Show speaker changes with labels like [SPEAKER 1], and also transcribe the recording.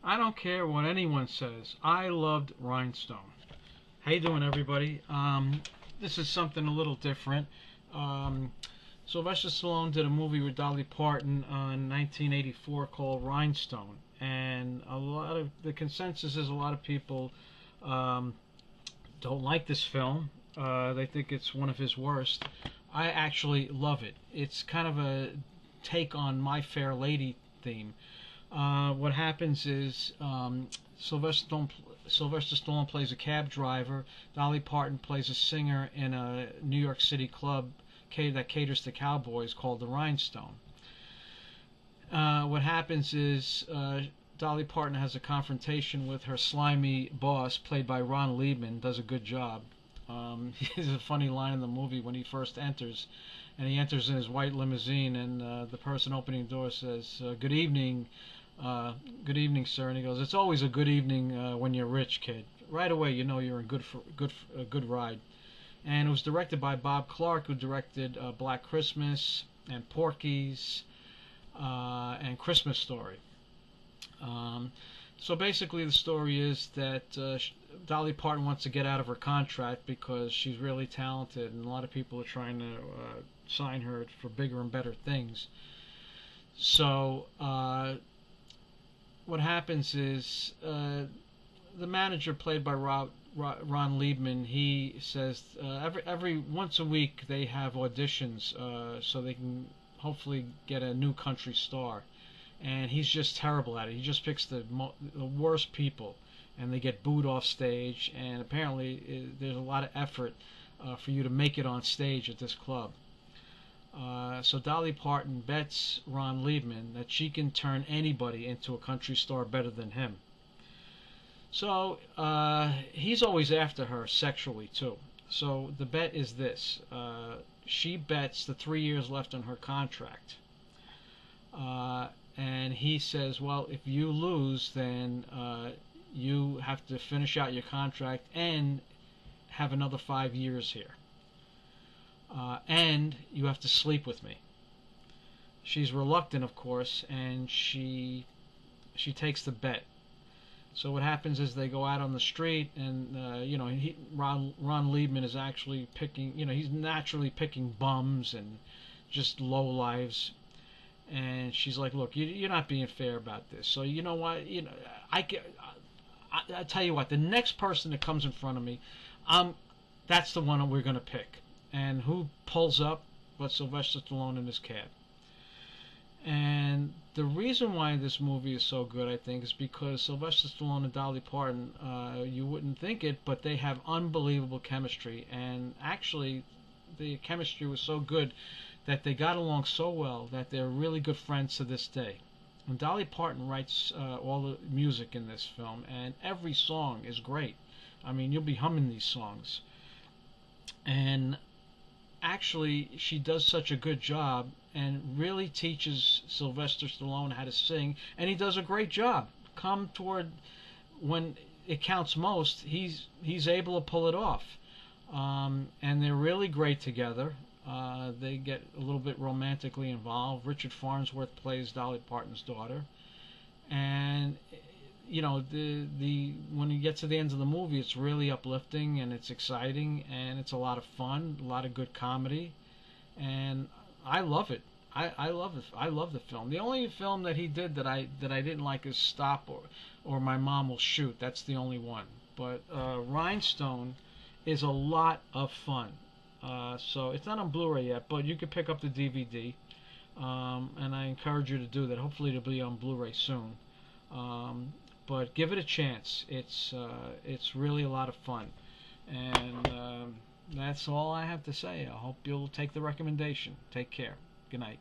[SPEAKER 1] I don't care what anyone says. I loved Rhinestone. How you doing, everybody? This is something a little different. Um, Sylvester Stallone did a movie with Dolly Parton in 1984 called Rhinestone, and a lot of the consensus is a lot of people um, don't like this film. They think it's one of his worst. I actually love it. It's kind of a take on My Fair Lady theme. What happens is Sylvester Stallone plays a cab driver. Dolly Parton plays a singer in a New York City club that caters to cowboys called the Rhinestone. What happens is Dolly Parton has a confrontation with her slimy boss, played by Ron Liebman. Does a good job. There's a funny line in the movie when he first enters, and he enters in his white limousine, and the person opening the door says, "Good evening, good evening, sir." And he goes, "It's always a good evening when you're rich, kid." Right away, you know you're in a good ride. And it was directed by Bob Clark, who directed Black Christmas and Porky's and Christmas Story. Um, so basically, the story is that Dolly Parton wants to get out of her contract because she's really talented, and a lot of people are trying to sign her for bigger and better things. So what happens is the manager, played by Ron Liebman, he says every once a week they have auditions so they can hopefully get a new country star, and he's just terrible at it. He just picks the worst people, and they get booed off stage. And apparently, there's a lot of effort for you to make it on stage at this club. So Dolly Parton bets Ron Liebman that she can turn anybody into a country star better than him. So he's always after her sexually too. So the bet is this: she bets the 3 years left on her contract. And he says, well, if you lose, then you have to finish out your contract and have another 5 years here. And you have to sleep with me. She's reluctant, of course, and she takes the bet. So what happens is they go out on the street, and Ron Liebman is actually picking, he's naturally picking bums and just low lives. And she's like, "Look, you're not being fair about this. So you know what? I tell you what. The next person that comes in front of me, that's the one that we're gonna pick." And who pulls up but Sylvester Stallone in his cab? And the reason why this movie is so good, I think, is because Sylvester Stallone and Dolly Parton, you wouldn't think it, but they have unbelievable chemistry. And actually, the chemistry was so good that they got along so well that they're really good friends to this day. And Dolly Parton writes all the music in this film, and every song is great. I mean, you'll be humming these songs. And actually, she does such a good job and really teaches Sylvester Stallone how to sing, and he does a great job. Come toward when it counts most, he's able to pull it off. And they're really great together. They get a little bit romantically involved. Richard Farnsworth plays Dolly Parton's daughter, and the when you get to the end of the movie, it's really uplifting and it's exciting and it's a lot of fun, a lot of good comedy, and I love it. I love it. I love the film. The only film that he did that I didn't like is Stop or My Mom Will Shoot. That's the only one. But Rhinestone is a lot of fun. So it's not on Blu-ray yet, but you can pick up the DVD, and I encourage you to do that. Hopefully it'll be on Blu-ray soon. But give it a chance. It's really a lot of fun, and that's all I have to say. I hope you'll take the recommendation. Take care. Good night.